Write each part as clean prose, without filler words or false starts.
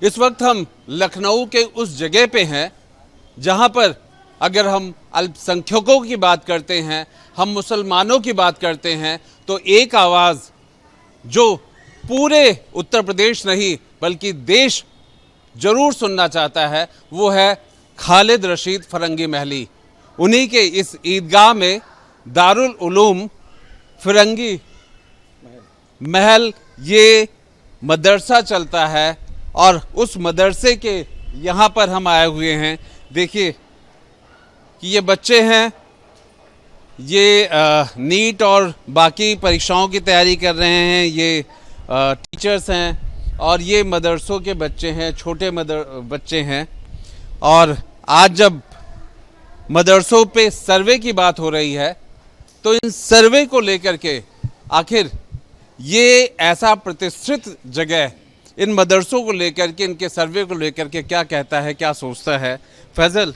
इस वक्त हम लखनऊ के उस जगह पे हैं जहां पर अगर हम अल्पसंख्यकों की बात करते हैं, हम मुसलमानों की बात करते हैं, तो एक आवाज़ जो पूरे उत्तर प्रदेश नहीं बल्कि देश जरूर सुनना चाहता है वो है खालिद रशीद फ़िरंगी महली। उन्हीं के इस ईदगाह में दारुल उलूम फ़िरंगी महल ये मदरसा चलता है और उस मदरसे के यहाँ पर हम आए हुए हैं। देखिए कि ये बच्चे हैं, ये नीट और बाकी परीक्षाओं की तैयारी कर रहे हैं, ये टीचर्स हैं और ये मदरसों के बच्चे हैं, छोटे बच्चे हैं। और आज जब मदरसों पे सर्वे की बात हो रही है तो इन सर्वे को लेकर के आखिर ये ऐसा प्रतिष्ठित जगह इन मदरसों को लेकर के, इनके सर्वे को लेकर के क्या कहता है, क्या सोचता है। फैज़ल,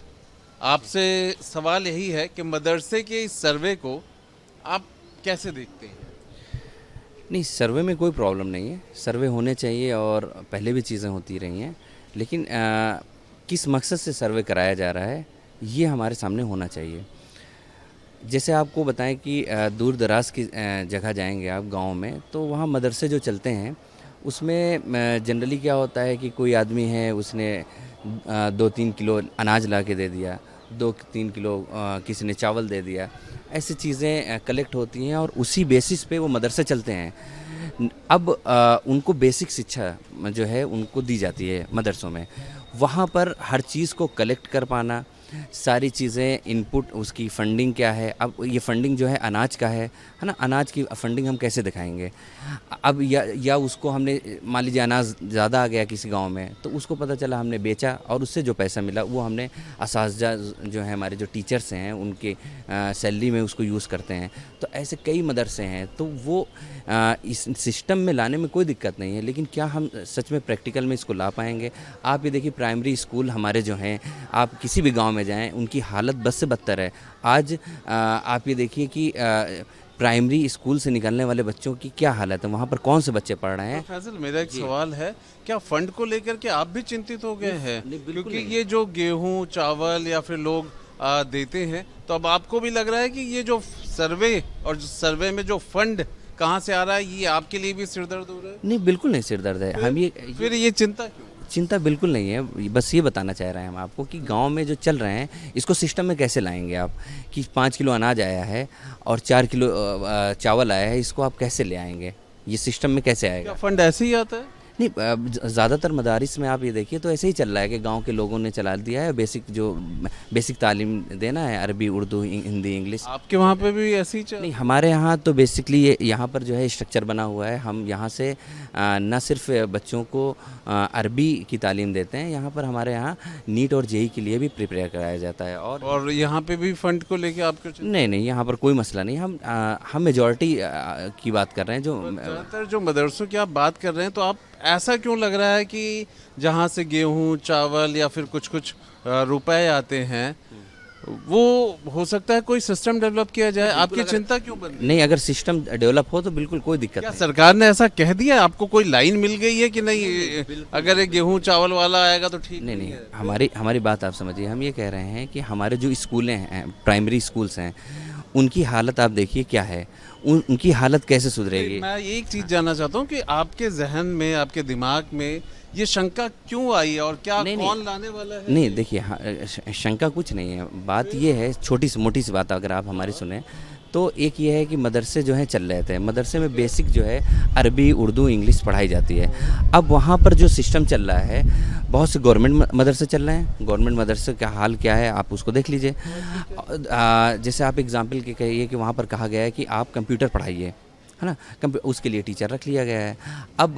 आपसे सवाल यही है कि मदरसे के इस सर्वे को आप कैसे देखते हैं? नहीं, सर्वे में कोई प्रॉब्लम नहीं है, सर्वे होने चाहिए और पहले भी चीज़ें होती रही हैं, लेकिन किस मकसद से सर्वे कराया जा रहा है ये हमारे सामने होना चाहिए। जैसे आपको बताएं कि दूर दराज की जगह जाएंगे आप गांव में, तो वहाँ मदरसे जो चलते हैं उसमें जनरली क्या होता है कि कोई आदमी है, उसने 2-3 किलो अनाज ला के दे दिया, 2-3 किलो किसी ने चावल दे दिया, ऐसी चीज़ें कलेक्ट होती हैं और उसी बेसिस पे वो मदरसे चलते हैं। अब उनको बेसिक शिक्षा जो है उनको दी जाती है मदरसों में। वहाँ पर हर चीज़ को कलेक्ट कर पाना, सारी चीज़ें इनपुट, उसकी फ़ंडिंग क्या है। अब ये फ़ंडिंग जो है अनाज का है ना, अनाज की फ़ंडिंग हम कैसे दिखाएंगे। अब या उसको हमने मान लीजिए अनाज ज़्यादा आ गया किसी गांव में, तो उसको पता चला हमने बेचा और उससे जो पैसा मिला वो हमने असातिज़ा जो है हमारे जो टीचर्स हैं उनके सैलरी में उसको यूज़ करते हैं। तो ऐसे कई मदरसे हैं, तो वो इस सिस्टम में लाने में कोई दिक्कत नहीं है, लेकिन क्या हम सच में प्रैक्टिकल में इसको ला पाएंगे। आप ये देखिए, प्राइमरी स्कूल हमारे जो हैं, आप किसी भी गांव में जाएं, उनकी हालत बद से बदतर है। आज आप ये देखिए कि प्राइमरी स्कूल से निकलने वाले बच्चों की क्या हालत है, वहाँ पर कौन से बच्चे पढ़ रहे हैं। तो फैजल, मेरा एक सवाल है, क्या फंड को लेकर के आप भी चिंतित हो गए हैं? क्योंकि ये जो गेहूं, चावल या फिर लोग देते हैं, तो अब आपको भी लग रहा है कि ये जो सर्वे और सर्वे में जो फंड कहाँ से आ रहा है, ये आपके लिए भी सिरदर्द हो रहा है? नहीं, बिल्कुल नहीं सिरदर्द है। हम फिर ये चिंता क्यों? चिंता बिल्कुल नहीं है, बस ये बताना चाह रहे हैं हम आपको कि गांव में जो चल रहे हैं इसको सिस्टम में कैसे लाएंगे आप, कि 5 किलो अनाज आया है और 4 किलो चावल आया है, इसको आप कैसे ले आएंगे, ये सिस्टम में कैसे आएगा। क्या फंड ऐसे ही आता है? नहीं, ज़्यादातर मदारिस में आप ये देखिए तो ऐसे ही चल रहा है कि गांव के लोगों ने चला दिया है, बेसिक तालीम देना है, अरबी, उर्दू, हिंदी, इंग्लिश। आपके वहाँ पे भी ऐसे ही नहीं, हमारे यहाँ तो बेसिकली यहाँ पर जो है स्ट्रक्चर बना हुआ है। हम यहाँ से न सिर्फ बच्चों को अरबी की तालीम देते हैं, यहाँ पर हमारे यहाँ नीट और जेई के लिए भी प्रिपेयर कराया जाता है। और यहाँ पे भी फंड को लेके आपको नहीं, यहाँ पर कोई मसला नहीं। हम मेजॉरिटी की बात कर रहे हैं। जो ज़्यादातर जो मदरसों की आप बात कर रहे हैं, तो आप ऐसा क्यों लग रहा है कि जहाँ से गेहूँ, चावल या फिर कुछ रुपए आते हैं, वो हो सकता है कोई सिस्टम डेवलप किया जाए? आपकी चिंता क्यों बन रही है? नहीं, अगर सिस्टम डेवलप हो तो बिल्कुल कोई दिक्कत नहीं। सरकार ने ऐसा कह दिया, आपको कोई लाइन मिल गई है कि नहीं, अगर ये गेहूँ चावल वाला आएगा तो ठीक? नहीं, हमारी बात आप समझिए। हम ये कह रहे हैं कि हमारे जो स्कूलें हैं, प्राइमरी स्कूल्स हैं, उनकी हालत आप देखिए क्या है, उनकी हालत कैसे सुधरेगी। मैं एक चीज़ जानना चाहता हूँ कि आपके जहन में, आपके दिमाग में ये शंका क्यों आई और क्या कौन लाने वाला है? नहीं, देखिए, शंका कुछ नहीं है। बात ये है, छोटी सी मोटी सी बात अगर आप हमारी सुने तो एक ये है कि मदरसे जो हैं चल रहे थे, मदरसे में बेसिक जो है अरबी, उर्दू, इंग्लिश पढ़ाई जाती है। अब वहाँ पर जो सिस्टम चल रहा है, बहुत से गवर्नमेंट मदरसे चल रहे हैं। गवर्नमेंट मदरसे का हाल क्या है आप उसको देख लीजिए। जैसे आप एग्जाम्पल के कहिए कि वहाँ पर कहा गया है कि आप कंप्यूटर पढ़ाइए, है ना, उसके लिए टीचर रख लिया गया है। अब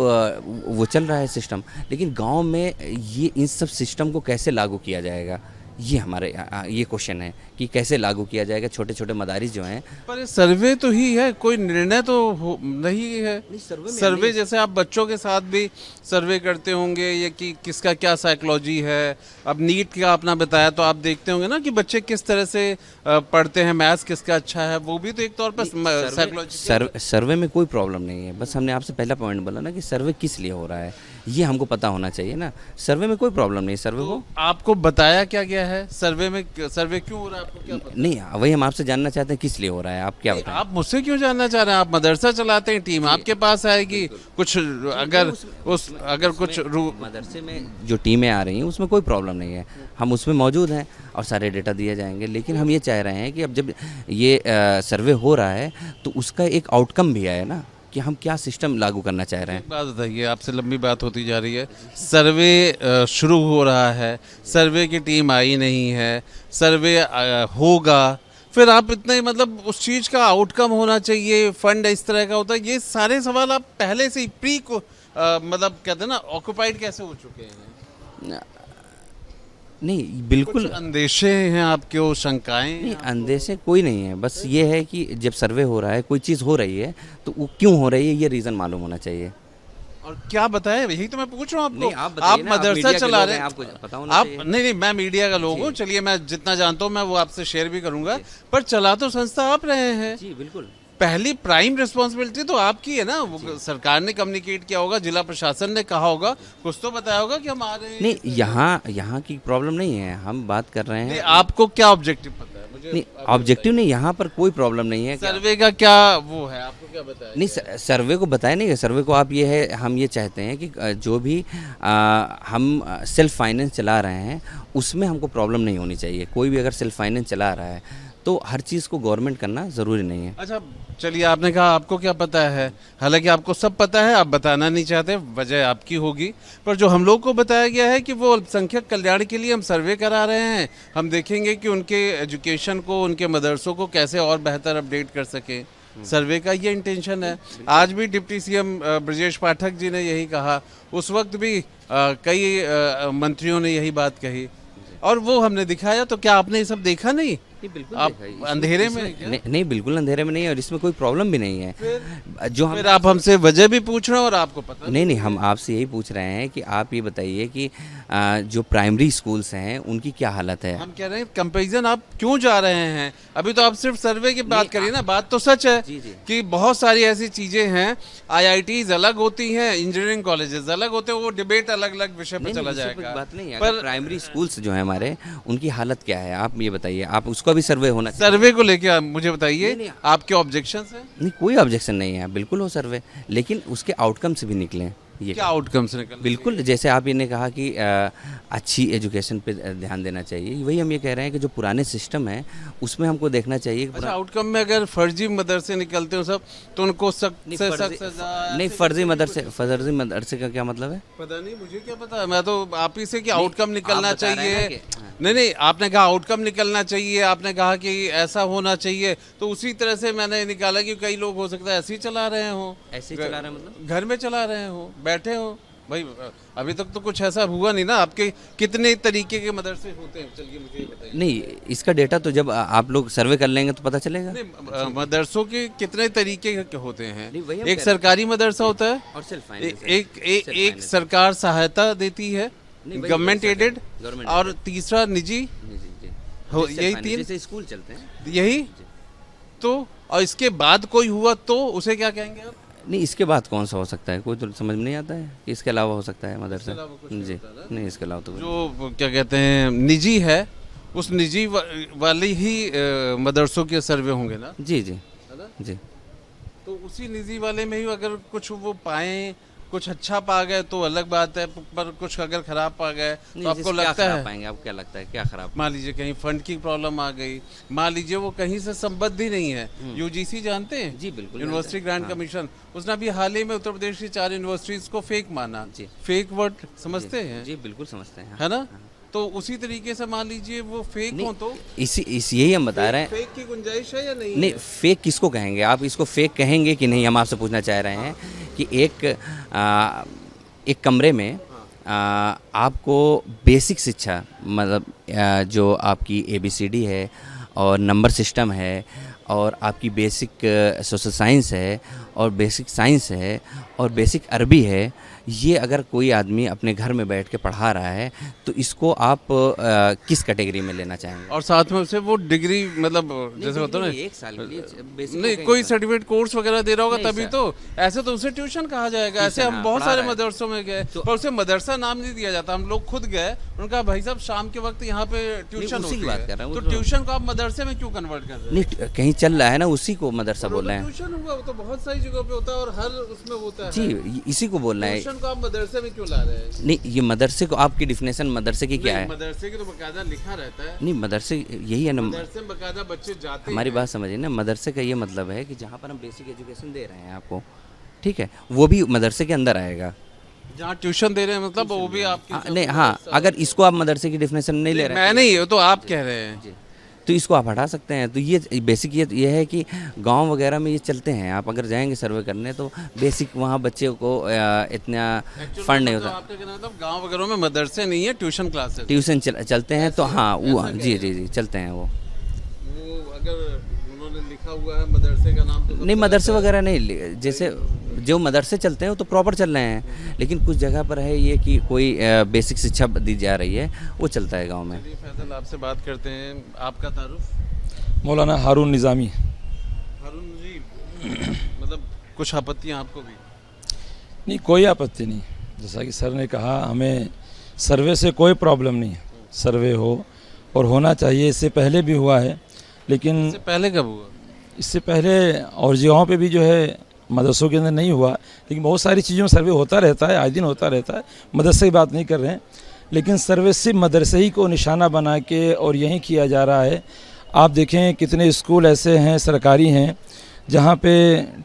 वो चल रहा है सिस्टम, लेकिन गांव में ये इन सब सिस्टम को कैसे लागू किया जाएगा, ये हमारे ये क्वेश्चन है कि कैसे लागू किया जाएगा। छोटे छोटे मदारिस जो हैं, पर ये सर्वे तो ही है, कोई निर्णय तो नहीं है। सर्वे में सर्वे जैसे आप बच्चों के साथ भी सर्वे करते होंगे, ये कि किसका क्या साइकोलॉजी है। अब नीट का आपने बताया तो आप देखते होंगे ना कि बच्चे किस तरह से पढ़ते हैं, मैथ्स किसका अच्छा है, वो भी तो एक तौर पर साइकोलॉजी। सर्वे में कोई प्रॉब्लम नहीं है। बस हमने आपसे पहला पॉइंट बोला ना कि सर्वे किस लिए हो रहा है, ये हमको पता होना चाहिए ना। सर्वे में कोई प्रॉब्लम नहीं। सर्वे को आपको बताया क्या गया है सर्वे में, सर्वे क्यों हो रहा है, आपको क्या पता? नहीं, वही हम आपसे जानना चाहते हैं किस लिए हो रहा है, आप क्या बताएं। आप मुझसे क्यों जानना चाह रहे हैं? आप मदरसा चलाते हैं, टीम आपके पास आएगी। कुछ अगर कुछ मदरसे में जो टीमें आ रही हैं उसमें कोई प्रॉब्लम नहीं है, हम उसमें मौजूद हैं और सारे डेटा दिए जाएंगे। लेकिन हम ये चाह रहे हैं कि अब जब ये सर्वे हो रहा है तो उसका एक आउटकम भी आए ना, कि हम क्या सिस्टम लागू करना चाह रहे हैं। एक बात बताइए, आपसे लंबी बात होती जा रही है। सर्वे शुरू हो रहा है, सर्वे की टीम आई नहीं है, सर्वे होगा, फिर आप इतने मतलब उस चीज़ का आउटकम होना चाहिए, फंड इस तरह का होता है, ये सारे सवाल आप पहले से ही मतलब कहते हैं ना ऑक्युपाइड कैसे हो चुके हैं? नहीं, बिल्कुल अंदेशे हैं आपके, वो शंकाएं? नहीं, अंदेशे कोई नहीं है। बस ये है कि जब सर्वे हो रहा है, कोई चीज़ हो रही है तो वो क्यों हो रही है, ये रीज़न मालूम होना चाहिए। और क्या बताएं, यही तो मैं पूछ रहा हूँ आपको। नहीं, आप बताइए ना, मदरसा मीडिया के चला लोग रहे हैं, हैं, आपको पता होना आप चाहिए। नहीं, मैं मीडिया का लोग हूँ, चलिए मैं जितना जानता हूँ मैं वो आपसे शेयर भी करूंगा, पर चला तो संस्था आप रहे हैं। जी बिल्कुल। पहली प्राइम रिस्पॉन्सिबिलिटी तो आपकी है ना। वो सरकार ने कम्युनिकेट किया होगा, जिला प्रशासन ने कहा होगा, कुछ तो बताया होगा कि हम आ रहे हैं। नहीं, यहाँ की प्रॉब्लम नहीं है, हम बात कर रहे हैं। आपको क्या ऑब्जेक्टिव पता है? मुझे नहीं, ऑब्जेक्टिव नहीं, यहाँ पर कोई प्रॉब्लम नहीं है। सर्वे का क्या वो है, आपको क्या बताया? नहीं, सर्वे को बताया नहीं है। सर्वे को आप ये है, हम ये चाहते हैं कि जो भी हम सेल्फ फाइनेंस चला रहे हैं उसमें हमको प्रॉब्लम नहीं होनी चाहिए। कोई भी अगर सेल्फ फाइनेंस चला रहा है तो हर चीज़ को गवर्नमेंट करना ज़रूरी नहीं है। अच्छा चलिए, आपने कहा आपको क्या पता है, हालांकि आपको सब पता है, आप बताना नहीं चाहते, वजह आपकी होगी। पर जो हम लोग को बताया गया है कि वो अल्पसंख्यक कल्याण के लिए हम सर्वे करा रहे हैं, हम देखेंगे कि उनके एजुकेशन को, उनके मदरसों को कैसे और बेहतर अपडेट कर सके। सर्वे का ये इंटेंशन है। आज भी डिप्टी सीएम ब्रजेश पाठक जी ने यही कहा, उस वक्त भी कई मंत्रियों ने यही बात कही और वो हमने दिखाया। तो क्या आपने ये सब देखा नहीं? बिल्कुल आप अंधेरे में नहीं, बिल्कुल अंधेरे में नहीं है और इसमें कोई प्रॉब्लम भी नहीं है। जो हम फिर आप हमसे वजह भी पूछ रहे हैं और आपको पता नहीं, हम आपसे यही पूछ रहे हैं कि आप ये बताइए कि जो प्राइमरी स्कूल्स हैं उनकी क्या हालत है। हम कह रहे हैं कंपैरिजन आप क्यों जा रहे हैं? अभी तो आप सिर्फ सर्वे की बात करिए ना। बात तो सच है कि बहुत सारी ऐसी चीजें हैं, IITs अलग होती हैं, इंजीनियरिंग कॉलेजेस अलग होते हैं, वो डिबेट अलग अलग विषय पर चला जाएगा। बात नहीं है, पर प्राइमरी स्कूल्स जो है हमारे, उनकी हालत क्या है आप ये बताइए। आप उसका भी सर्वे होना चाहिए। सर्वे को लेके मुझे बताइए, आपके ऑब्जेक्शंस हैं? नहीं, कोई ऑब्जेक्शन नहीं है, बिल्कुल हो सर्वे, लेकिन उसके आउटकम से भी निकले। ये क्या आउटकम्स निकल? बिल्कुल, जैसे आप ये ने कहा कि अच्छी एजुकेशन पे ध्यान देना चाहिए, वही हम ये कह रहे हैं कि जो पुराने सिस्टम है उसमें हमको देखना चाहिए। अच्छा, आउटकम में अगर फर्जी मदरसे निकलते हो सब तो उनको सख्त से सख्त सजा। नहीं, फर्जी मदरसे का क्या मतलब है? पता नहीं, मुझे क्या पता, मैं तो आप ही से कि आउटकम निकलना चाहिए। नहीं, आपने कहा आउटकम निकलना चाहिए, आपने कहा कि ऐसा होना चाहिए, तो उसी तरह से मैंने निकाला कि कई लोग हो सकता है ऐसे ही चला रहे हो, ऐसे ही चला रहे हैं, मतलब घर में चला रहे हो, बैठे हो। भाई अभी तक तो कुछ ऐसा हुआ नहीं ना। आपके कितने तरीके के मदरसे होते हैं, चलिए मुझे ये बताइए। नहीं, इसका डेटा तो जब आप लोग सर्वे कर लेंगे तो पता चलेगा। नहीं, मदरसों के कितने तरीके के होते हैं? एक सरकारी मदरसा होता है और सेल्फ एक सरकार सहायता देती है, गवर्नमेंट एडेड, और तीसरा निजी। यही 3 स्कूल चलते हैं, यही तो। और इसके बाद कोई हुआ तो उसे क्या कहेंगे आप? नहीं, इसके बाद कौन सा हो सकता है, कोई तो समझ में नहीं आता है कि इसके अलावा हो सकता है मदरसा। जी नहीं, इसके अलावा तो जो क्या कहते हैं निजी है, उस निजी वाले ही मदरसों के सर्वे होंगे ना? जी जी है ना? जी। तो उसी निजी वाले में ही अगर कुछ वो पाएं, कुछ अच्छा पा गए तो अलग बात है, पर कुछ अगर खराब पा गए तो आपको लगता है पाएंगे, आपको क्या लगता है क्या खराब? मान लीजिए कहीं फंड की प्रॉब्लम आ गई, मान लीजिए वो कहीं से संबद्ध ही नहीं है। UGC जानते हैं? जी बिल्कुल, यूनिवर्सिटी ग्रांट कमीशन, उसने अभी हाल ही में उत्तर प्रदेश की 4 यूनिवर्सिटीज को फेक माना। जी, फेक वर्ड समझते हैं? जी बिल्कुल समझते हैं, है ना? तो उसी तरीके से मान लीजिए वो फेक हो तो यही हम बता रहे हैं। फेक की गुंजाइश है या नहीं? नहीं, फेक किसको कहेंगे आप? इसको फेक कहेंगे कि नहीं, हम आपसे पूछना चाह रहे हैं कि एक कमरे में आपको बेसिक शिक्षा मतलब जो आपकी ABCD है और नंबर सिस्टम है और आपकी बेसिक सोशल साइंस है और बेसिक साइंस है और बेसिक अरबी है, ये अगर कोई आदमी अपने घर में बैठ के पढ़ा रहा है तो इसको आप किस कैटेगरी में लेना चाहेंगे? और साथ में उसे वो डिग्री मतलब जैसे होता है ना, 1 साल के लिए बेसिक नहीं कोई सर्टिफिकेट कोर्स वगैरह दे रहा होगा नहीं तभी सर। तो, ऐसे तो उसे ट्यूशन कहा जाएगा। ऐसे ट्यूशन, हम हाँ, बहुत पढ़ा सारे रहा है। मदरसों में गए तो- पर उसे मदरसा नाम नहीं दिया जाता। हम लोग खुद गए, उनका भाई साहब शाम के वक्त यहाँ पे ट्यूशन उसी की होती बात है, कर रहा हूँ, तो वो तो- ट्यूशन को आप मदरसे में क्यों कन्वर्ट कर रहे हैं? नहीं कहीं चल रहा है ना, उसी को मदरसा और बोल रहे हैं। ट्यूशन हुआ, वो तो बहुत सारी जगहों पे होता है और हर उसमें होता है जी, इसी को बोलना है। ट्यूशन को आप मदरसे में क्यों ला रहे हैं? नहीं, ये मदरसे को आपकी डिफिनेशन मदरसे की क्या नहीं, है? मदरसे की तो बकायदा लिखा रहता है, नहीं, मदरसे यही है ना, मदरसे में बकायदा बच्चे जाते हमारी हैं। बात समझिए ना, मदरसे का ये मतलब है कि जहाँ पर हम बेसिक एजुकेशन दे रहे हैं आपको, ठीक है, वो भी मदरसे के अंदर आएगा। जहाँ ट्यूशन दे रहे हैं मतलब वो भी आपके नहीं, हाँ, अगर इसको आप मदरसे की डिफिनेशन नहीं ले रहे मैं नहीं, वो तो आप कह रहे हैं। जी, तो इसको आप हटा सकते हैं। तो ये बेसिक ये है कि गांव वगैरह में ये चलते हैं। आप अगर जाएंगे सर्वे करने तो बेसिक वहाँ बच्चे को इतना फंड नहीं होता। आपका कहना मतलब गांव वगैरह में मदरसे नहीं है, ट्यूशन क्लासेस। ट्यूशन चलते हैं तो हाँ, वो जी जी जी चलते हैं वो। अगर उन्होंने लिखा हुआ है मदरसे का नाम तो नहीं, मदरसे वगैरह नहीं, जैसे जो मदरसे चलते हैं वो तो प्रॉपर चल रहे हैं, लेकिन कुछ जगह पर है ये कि कोई बेसिक शिक्षा दी जा रही है, वो चलता है गांव में। फैसल आपसे बात करते हैं, आपका तारुफ? मौलाना हारून निज़ामी। हारून जी, मतलब कुछ आपत्तियाँ आपको भी? नहीं, कोई आपत्ति नहीं। जैसा कि सर ने कहा, हमें सर्वे से कोई प्रॉब्लम नहीं है। सर्वे हो और होना चाहिए, इससे पहले भी हुआ है, लेकिन इससे पहले कब हुआ? इससे पहले और जगहों पे भी जो है मदरसों के अंदर नहीं हुआ, लेकिन बहुत सारी चीज़ों में सर्वे होता रहता है, आए दिन होता रहता है। मदरसे की बात नहीं कर रहे हैं, लेकिन सर्वे सिर्फ मदरसे ही को निशाना बना के और यहीं किया जा रहा है। आप देखें कितने स्कूल ऐसे हैं सरकारी हैं जहाँ पे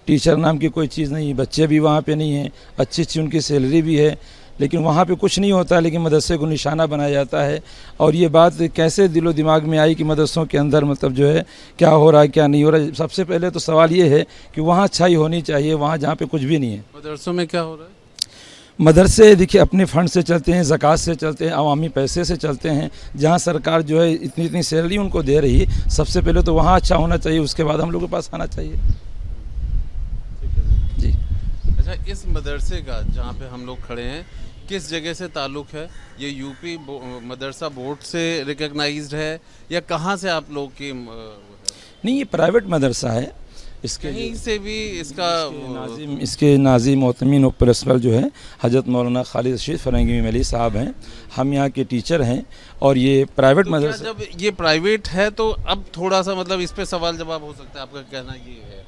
टीचर नाम की कोई चीज़ नहीं, बच्चे भी वहाँ पे नहीं हैं, अच्छी अच्छी उनकी सैलरी भी है, लेकिन वहाँ पे कुछ नहीं होता, लेकिन मदरसे को निशाना बनाया जाता है। और ये बात कैसे दिलो दिमाग में आई कि मदरसों के अंदर मतलब जो है क्या हो रहा है क्या नहीं हो रहा है। सबसे पहले तो सवाल ये है कि वहाँ अच्छाई होनी चाहिए, वहाँ जहाँ पे कुछ भी नहीं है। मदरसों में क्या हो रहा है? मदरसे देखिए अपने फंड से चलते हैं, ज़कात से चलते हैं, अवामी पैसे से चलते हैं। जहाँ सरकार जो है इतनी इतनी सैलरी उनको दे रही है, सबसे पहले तो वहाँ अच्छा होना चाहिए, उसके बाद हम लोग के पास आना चाहिए। जी, अच्छा, इस मदरसे का जहाँ पे हम लोग खड़े हैं किस जगह से ताल्लुक़ है? ये यूपी मदरसा बोर्ड से रिकग्नाइज्ड है या कहाँ से आप लोग की नहीं, ये प्राइवेट मदरसा है। इसके कहीं से भी इसका इसके नाज़िम मोहतमीन और प्रिंसिपल जो है हज़रत मौलाना खालिद रशीद फ़रंगी मली साहब हैं। हम यहाँ के टीचर हैं और ये प्राइवेट तो मदरसा। जब ये प्राइवेट है तो अब थोड़ा सा मतलब इस पे सवाल जवाब हो सकता है, आपका कहना ये है?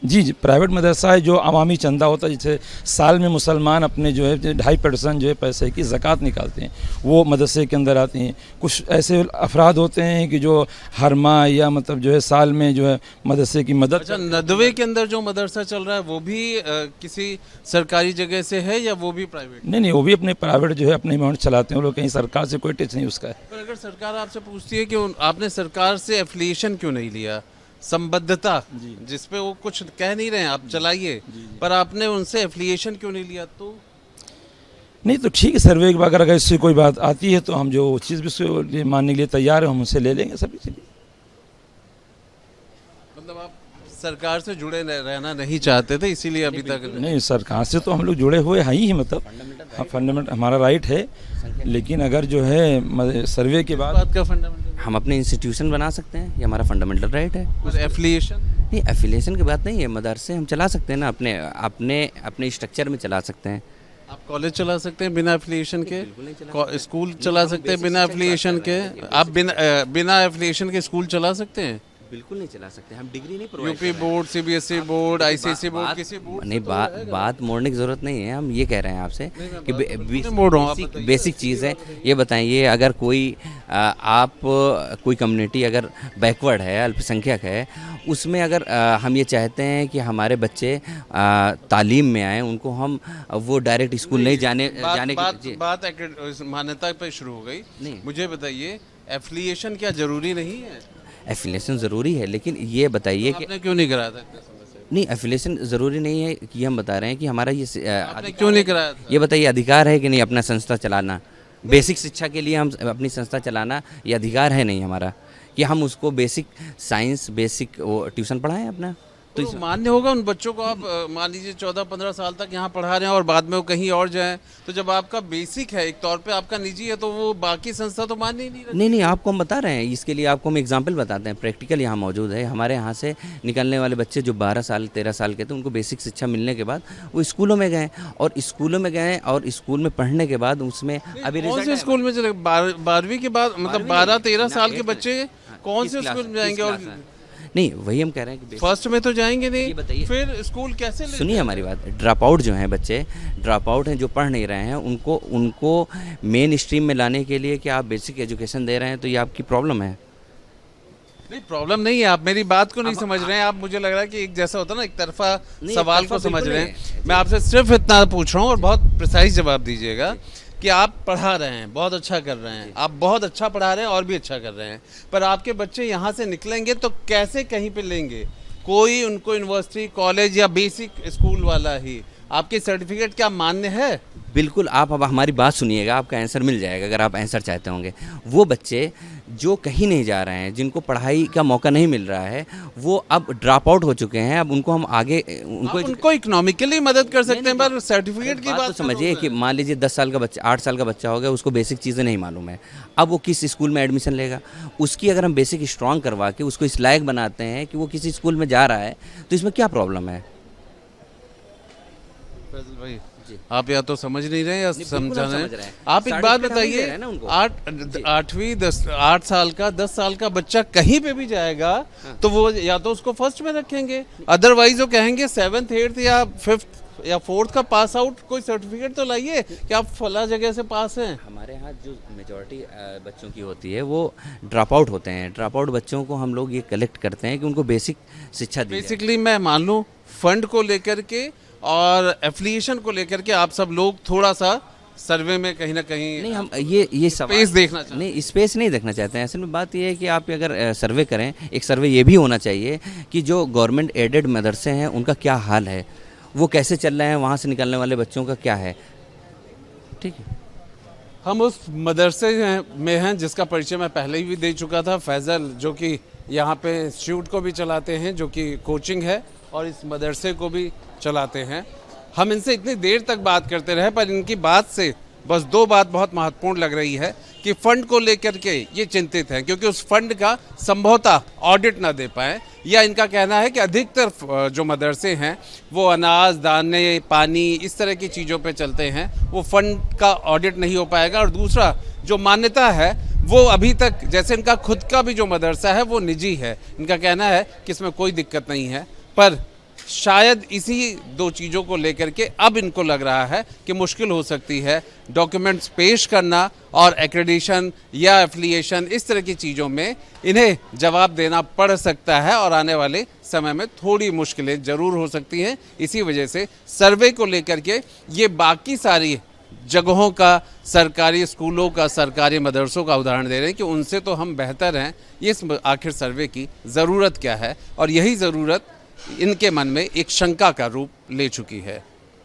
जी जी, प्राइवेट मदरसा है जो अवामी चंदा होता है, जैसे साल में मुसलमान अपने जो है 2.5% जो है पैसे की ज़कात निकालते हैं, वो मदरसे के अंदर आती हैं। कुछ ऐसे अफराद होते हैं कि जो हर माह या मतलब जो है साल में जो है मदरसे की मदद। अच्छा, नदवे के अंदर जो मदरसा चल रहा है वो भी किसी सरकारी जगह से है या वो भी प्राइवेट? नहीं, वो भी अपने प्राइवेट जो है अपने अमाउंट चलाते हैं, वो लोग कहीं सरकार से कोई टच नहीं उसका है। पर अगर सरकार आपसे पूछती है कि आपने सरकार से एफिलिएशन क्यों नहीं लिया, संबद्धता जिस पे वो कुछ कह नहीं रहे हैं, आप चलाइए, पर आपने उनसे एफिलिएशन क्यों नहीं लिया? तो नहीं, तो ठीक है, सर्वे के बाद अगर इससे कोई बात आती है तो हम जो चीज़ भी उसको मानने के लिए तैयार है, हम उनसे ले लेंगे सभी चीज़ें। मतलब आप सरकार से जुड़े रहना नहीं चाहते थे, इसीलिए अभी तक? नहीं, सरकार से तो हम लोग जुड़े हुए हैं ही, मतलब हाँ, फंडामेंटल हमारा राइट है, लेकिन अगर जो है सर्वे के बाद बात का फंडामेंटल हम अपने इंस्टीट्यूशन बना सकते हैं, ये हमारा फंडामेंटल राइट है। एफिलिएशन नहीं, एफिलिएशन की बात नहीं है, मदरसे हम चला सकते हैं ना, अपने अपने अपने स्ट्रक्चर में चला सकते हैं। आप कॉलेज चला सकते हैं बिना एफिलिएशन के, स्कूल चला सकते हैं बिना एफिलिएशन के, आप बिना एफिलिएशन के स्कूल चला सकते हैं? बिल्कुल नहीं चला सकते, हम डिग्री नहीं provide UP board, CBSE board, ICSE board, किसी बोर्ड नहीं, बात मोड़ने की ज़रूरत नहीं है। हम ये कह रहे हैं आपसे कि मोड़ रहा हूँ, आप बताइए। बेसिक चीज़ है। ये बताइए, अगर कोई आप कोई कम्युनिटी अगर बैकवर्ड है, अल्पसंख्यक है, उसमें अगर हम ये चाहते हैं कि हमारे बच्चे तालीम में आए, उनको हम वो डायरेक्ट स्कूल नहीं जाने बात मान्यता पे शुरू हो गई। नहीं, मुझे बताइए, एफिलिएशन क्या जरूरी नहीं है? एफिलिएशन ज़रूरी है, लेकिन ये बताइए कि आपने क्यों नहीं कराया था इतने समय से? नहीं, एफिलिएशन ज़रूरी नहीं है कि हम बता रहे हैं कि हमारा ये आपने क्यों नहीं कराया था? ये बताइए, अधिकार है कि नहीं अपना संस्था चलाना? बेसिक शिक्षा के लिए हम अपनी संस्था चलाना ये अधिकार है नहीं हमारा कि हम उसको बेसिक साइंस, बेसिक वो ट्यूशन पढ़ाएं अपना? तो मान्य होगा उन बच्चों को, आप मान लीजिए 14-15 साल तक यहाँ पढ़ा रहे हैं और बाद में वो कहीं और जाएं, तो जब आपका बेसिक है एक तौर पे आपका निजी है तो वो बाकी संस्था तो मान्य ही नहीं रखती। नहीं, आपको हम बता रहे हैं, इसके लिए आपको हम एग्जाम्पल बताते हैं, प्रैक्टिकल यहाँ मौजूद है। हमारे यहाँ से निकलने वाले बच्चे जो 12 साल 13 साल के थे, उनको बेसिक शिक्षा मिलने के बाद वो स्कूलों में गए और स्कूल में पढ़ने के बाद उसमें अभी कौन से स्कूल में चले? 12वीं के बाद मतलब 12-13 साल के बच्चे कौन से स्कूल में जाएंगे? और नहीं, वही हम कह रहे हैं कि फर्स्ट में तो जाएंगे नहीं, ये बताइए, फिर स्कूल कैसे सुनिए हमारी बात। ड्रॉप आउट जो हैं बच्चे, ड्रॉप आउट हैं जो पढ़ नहीं रहे हैं, उनको मेन स्ट्रीम में लाने के लिए क्या आप बेसिक एजुकेशन दे रहे हैं, तो ये आपकी प्रॉब्लम है। नहीं, प्रॉब्लम नहीं है, आप मेरी बात को नहीं समझ रहे हैं। आप, मुझे लग रहा है कि एक जैसा होता है ना, एक तरफा सवाल को समझ रहे हैं। मैं आपसे सिर्फ इतना पूछ रहा हूँ और बहुत प्रिसाइज जवाब दीजिएगा कि आप पढ़ा रहे हैं, बहुत अच्छा कर रहे हैं, आप बहुत अच्छा पढ़ा रहे हैं और भी अच्छा कर रहे हैं, पर आपके बच्चे यहाँ से निकलेंगे तो कैसे कहीं पे लेंगे? कोई उनको यूनिवर्सिटी, कॉलेज या बेसिक स्कूल वाला ही। आपकी सर्टिफिकेट क्या मान्य है? बिल्कुल, आप अब हमारी बात सुनिएगा, आपका आंसर मिल जाएगा अगर आप आंसर चाहते होंगे। वो बच्चे जो कहीं नहीं जा रहे हैं, जिनको पढ़ाई का मौका नहीं मिल रहा है, वो अब ड्रॉप आउट हो चुके हैं। अब उनको हम आगे उनको इकोनॉमिकली मदद कर सकते हैं, पर सर्टिफिकेट की बात तो समझिए कि मान लीजिए 10 साल का बच्चा, 8 साल का बच्चा हो गया, उसको बेसिक चीज़ें नहीं मालूम है, अब वो किस स्कूल में एडमिशन लेगा? उसकी अगर हम बेसिक स्ट्रॉन्ग करवा के उसको इस लायक बनाते हैं कि वो किसी स्कूल में जा रहा है, तो इसमें क्या प्रॉब्लम है? भाई, आप या तो समझ नहीं रहे या समझा रहे हैं। आप एक बात सर्टिफिकेट बताइए, हम दे रहे हैं ना उनको। 8 साल का 10 साल का बच्चा कहीं पे भी जाएगा तो वो या तो उसको फर्स्ट में रखेंगे, अदरवाइज वो कहेंगे 7th 8th या 5th या 4th का पास आउट कोई सर्टिफिकेट तो लाइए कि आप फला जगह से पास हैं। हमारे यहाँ जो मेजॉरिटी बच्चों की होती है वो ड्रॉप आउट होते हैं। ड्रॉप आउट बच्चों को हम लोग ये कलेक्ट करते हैं कि उनको बेसिक शिक्षा दी जाए। बेसिकली मैं मान लूँ फंड को लेकर के और एफिलिएशन को लेकर के आप सब लोग थोड़ा सा सर्वे में कहीं ना कहीं नहीं, हम ये स्पेस देखना चाहते हैं। नहीं, स्पेस नहीं देखना चाहते हैं। असल में बात ये है कि आप अगर सर्वे करें, एक सर्वे ये भी होना चाहिए कि जो गवर्नमेंट एडेड मदरसे हैं उनका क्या हाल है, वो कैसे चल रहे हैं, वहाँ से निकलने वाले बच्चों का क्या है। ठीक है, हम उस मदरसे में हैं जिसका परिचय मैं पहले भी दे चुका था, फैज़ल, जो कि यहाँ पे इंस्टीट्यूट को भी चलाते हैं, जो कि कोचिंग है, और इस मदरसे को भी चलाते हैं। हम इनसे इतनी देर तक बात करते रहे, पर इनकी बात से बस 2 बात बहुत महत्वपूर्ण लग रही है कि फ़ंड को लेकर के ये चिंतित हैं, क्योंकि उस फंड का संभवतः ऑडिट ना दे पाए, या इनका कहना है कि अधिकतर जो मदरसे हैं वो अनाज, दाने, पानी, इस तरह की चीज़ों पे चलते हैं, वो फंड का ऑडिट नहीं हो पाएगा। और दूसरा, जो मान्यता है वो अभी तक, जैसे इनका खुद का भी जो मदरसा है वो निजी है, इनका कहना है कि इसमें कोई दिक्कत नहीं है, पर शायद इसी 2 चीज़ों को लेकर के अब इनको लग रहा है कि मुश्किल हो सकती है डॉक्यूमेंट्स पेश करना, और एक्रेडिशन या एफिलिएशन, इस तरह की चीज़ों में इन्हें जवाब देना पड़ सकता है, और आने वाले समय में थोड़ी मुश्किलें ज़रूर हो सकती हैं। इसी वजह से सर्वे को लेकर के ये बाकी सारी जगहों का, सरकारी स्कूलों का, सरकारी मदरसों का उदाहरण दे रहे हैं कि उनसे तो हम बेहतर हैं। ये आखिर सर्वे की ज़रूरत क्या है, और यही ज़रूरत इनके मन में एक शंका का रूप ले चुकी है।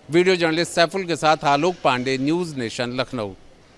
वीडियो जर्नलिस्ट सैफुल के साथ आलोक पांडे, न्यूज़ नेशन, लखनऊ।